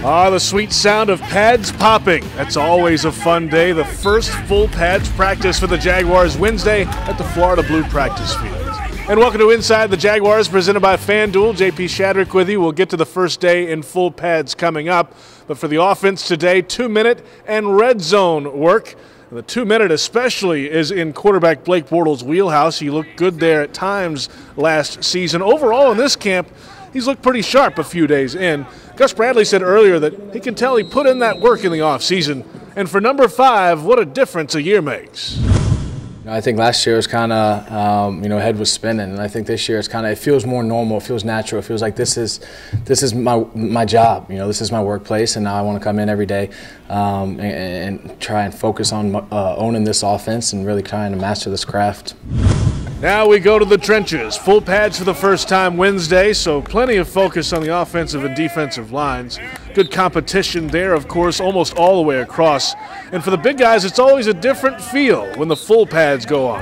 Ah, the sweet sound of pads popping. That's always a fun day. The first full pads practice for the Jaguars Wednesday at the Florida Blue practice field. And welcome to Inside the Jaguars, presented by FanDuel. JP Shadrick with you. We'll get to the first day in full pads coming up. But for the offense today, 2-minute and red zone work. And the 2-minute especially is in quarterback Blake Bortles' wheelhouse. He looked good there at times last season. Overall in this camp, he's looked pretty sharp a few days in. Gus Bradley said earlier that he can tell he put in that work in the offseason. And for number 5, what a difference a year makes. I think last year was kind of, head was spinning, and I think this year it's kind of, it feels more normal, it feels natural, it feels like this is my job, this is my workplace, and now I want to come in every day and try and focus on owning this offense and really trying to master this craft. Now we go to the trenches. Full pads for the first time Wednesday, so plenty of focus on the offensive and defensive lines. Good competition there, of course, almost all the way across. And for the big guys, it's always a different feel when the full pads go on.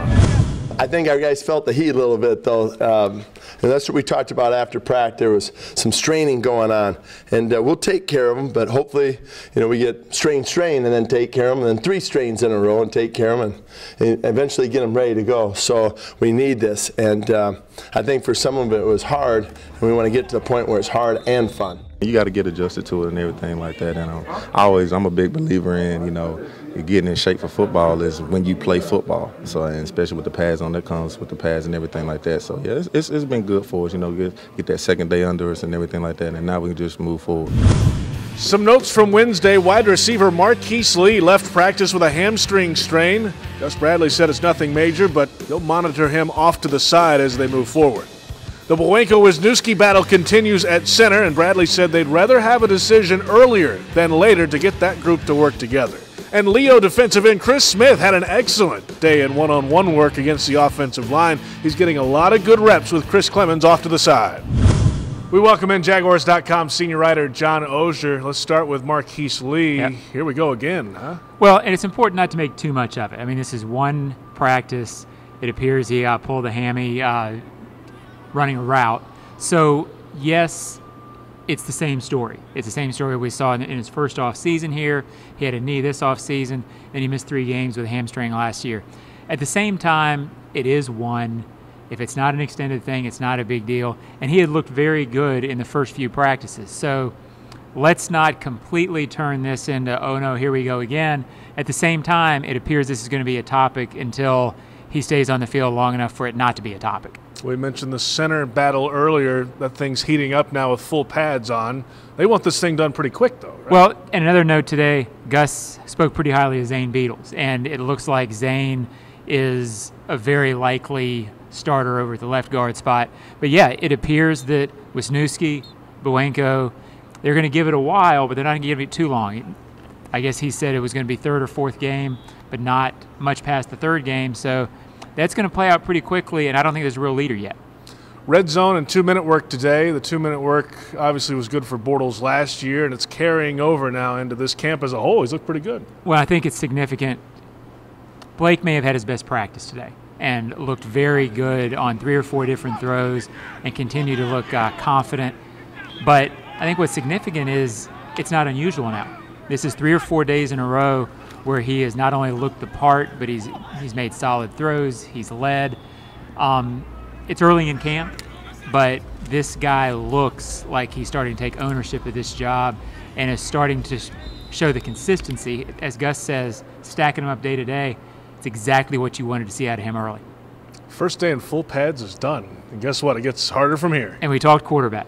I think our guys felt the heat a little bit, though, and that's what we talked about after practice. There was some straining going on, and we'll take care of them, but hopefully, we get strain, and then take care of them, and then 3 strains in a row and take care of them, and eventually get them ready to go. So we need this, and I think for some of it was hard, and we want to get to the point where it's hard and fun. You got to get adjusted to it and everything like that, and I'm a big believer in, getting in shape for football is when you play football. So, and especially with the pads on, that comes with the pads and everything like that. So, yeah, it's been good for us, get that second day under us and everything like that, and now we can just move forward. Some notes from Wednesday. Wide receiver Marquise Lee left practice with a hamstring strain. Gus Bradley said it's nothing major, but they'll monitor him off to the side as they move forward. The Bowenko-Wisniewski battle continues at center, and Bradley said they'd rather have a decision earlier than later to get that group to work together. And Leo defensive end Chris Smith had an excellent day in one-on-one work against the offensive line. He's getting a lot of good reps with Chris Clemens off to the side. We welcome in Jaguars.com senior writer John Oehser. Let's start with Marquise Lee. Yep. Here we go again, huh? Well, and it's important not to make too much of it. I mean, this is one practice. It appears he pulled a hammy running a route. So, yes, it's the same story. It's the same story we saw in his first off season here. He had a knee this off season, and he missed 3 games with a hamstring last year. At the same time, it is one. If it's not an extended thing, it's not a big deal. And he had looked very good in the first few practices. So let's not completely turn this into, oh no, here we go again. At the same time, it appears this is going to be a topic until he stays on the field long enough for it not to be a topic. We mentioned the center battle earlier. That thing's heating up now with full pads on. They want this thing done pretty quick, though, right? Well, and another note today, Gus spoke pretty highly of Zane Beadles, and it looks like Zane is a very likely starter over at the left guard spot. But, yeah, it appears that Wisniewski, Bowenko, they're going to give it a while, but they're not going to give it too long. I guess he said it was going to be 3rd or 4th game, but not much past the 3rd game, so that's going to play out pretty quickly, and I don't think there's a real leader yet. Red zone and 2-minute work today. The 2-minute work obviously was good for Bortles last year, and it's carrying over now into this camp as a whole. He's looked pretty good. Well, I think it's significant. Blake may have had his best practice today and looked very good on 3 or 4 different throws and continued to look confident. But I think what's significant is it's not unusual now. This is 3 or 4 days in a row where he has not only looked the part, but he's made solid throws, he's led. It's early in camp, but this guy looks like he's starting to take ownership of this job and is starting to show the consistency. As Gus says, stacking him up day to day, it's exactly what you wanted to see out of him early. First day in full pads is done. And guess what? It gets harder from here. And we talked quarterback.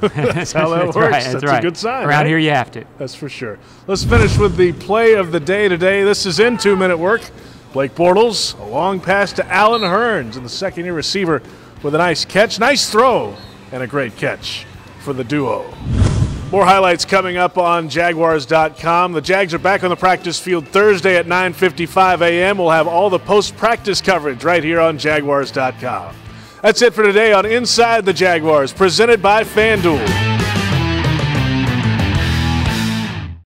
That's how that works. Right, that's right. a good sign. Around right? here you have to. That's for sure. Let's finish with the play of the day today. This is in 2-minute work. Blake Bortles, a long pass to Allen Hurns, and the second-year receiver with a nice catch. Nice throw and a great catch for the duo. More highlights coming up on Jaguars.com. The Jags are back on the practice field Thursday at 9:55 a.m. We'll have all the post-practice coverage right here on Jaguars.com. That's it for today on Inside the Jaguars, presented by FanDuel.